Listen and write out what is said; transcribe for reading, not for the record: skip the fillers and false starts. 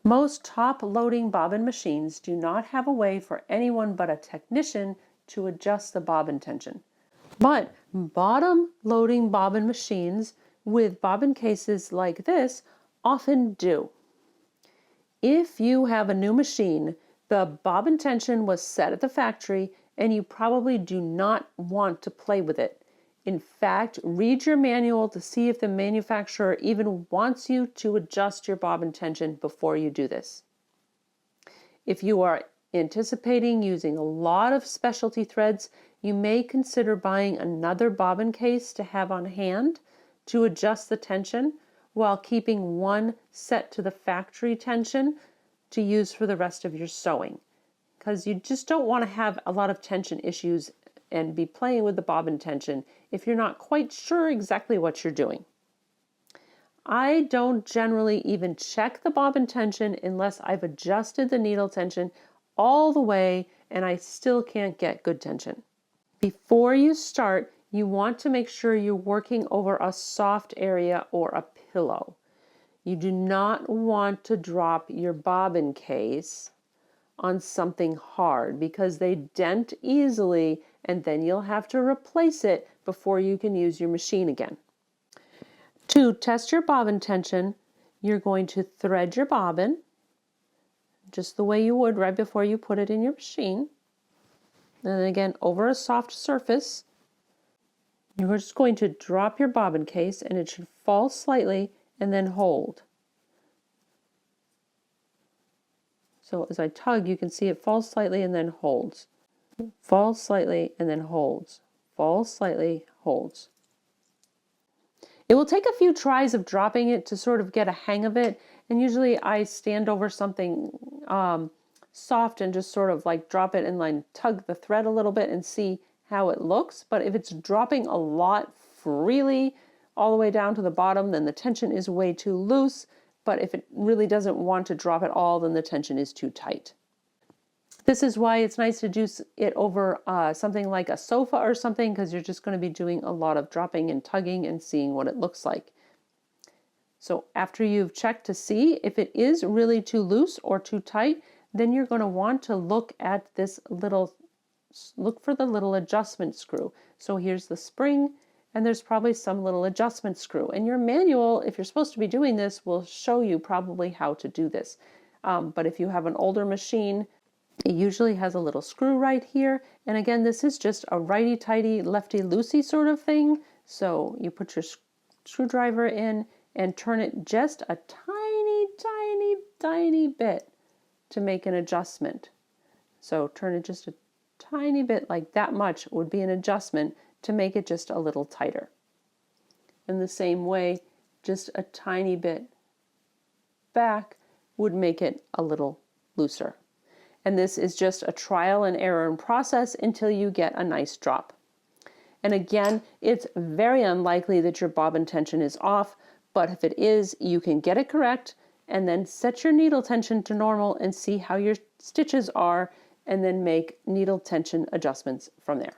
Most top loading bobbin machines do not have a way for anyone but a technician to adjust the bobbin tension. But bottom loading bobbin machines with bobbin cases like this often do. If you have a new machine, the bobbin tension was set at the factory and you probably do not want to play with it. In fact, read your manual to see if the manufacturer even wants you to adjust your bobbin tension before you do this. If you are anticipating using a lot of specialty threads, you may consider buying another bobbin case to have on hand to adjust the tension while keeping one set to the factory tension to use for the rest of your sewing. Because you just don't want to have a lot of tension issues and be playing with the bobbin tension if you're not quite sure exactly what you're doing. I don't generally even check the bobbin tension unless I've adjusted the needle tension all the way and I still can't get good tension. Before you start, you want to make sure you're working over a soft area or a pillow. You do not want to drop your bobbin case on something hard because they dent easily and then you'll have to replace it before you can use your machine again. To test your bobbin tension, you're going to thread your bobbin just the way you would right before you put it in your machine. And then again, over a soft surface, you're just going to drop your bobbin case and it should fall slightly and then hold. So as I tug, you can see it falls slightly and then holds. Falls slightly and then holds. Falls slightly, holds. It will take a few tries of dropping it to sort of get a hang of it. And usually I stand over something soft and just sort of like drop it and like tug the thread a little bit and see how it looks. But if it's dropping a lot freely all the way down to the bottom, then the tension is way too loose. But if it really doesn't want to drop at all, then the tension is too tight. This is why it's nice to do it over something like a sofa or something, because you're just going to be doing a lot of dropping and tugging and seeing what it looks like. So after you've checked to see if it is really too loose or too tight, then you're going to want to look at this look for the little adjustment screw. So here's the spring, and there's probably some little adjustment screw. And your manual, if you're supposed to be doing this, will show you probably how to do this. But if you have an older machine, it usually has a little screw right here. And again, this is just a righty-tighty, lefty-loosey sort of thing. So you put your screwdriver in and turn it just a tiny, tiny, tiny bit to make an adjustment. So turn it just a tiny bit, like that much would be an adjustment to make it just a little tighter. In the same way, just a tiny bit back would make it a little looser. And this is just a trial and error process until you get a nice drop. And again, it's very unlikely that your bobbin tension is off, but if it is, you can get it correct and then set your needle tension to normal and see how your stitches are, and then make needle tension adjustments from there.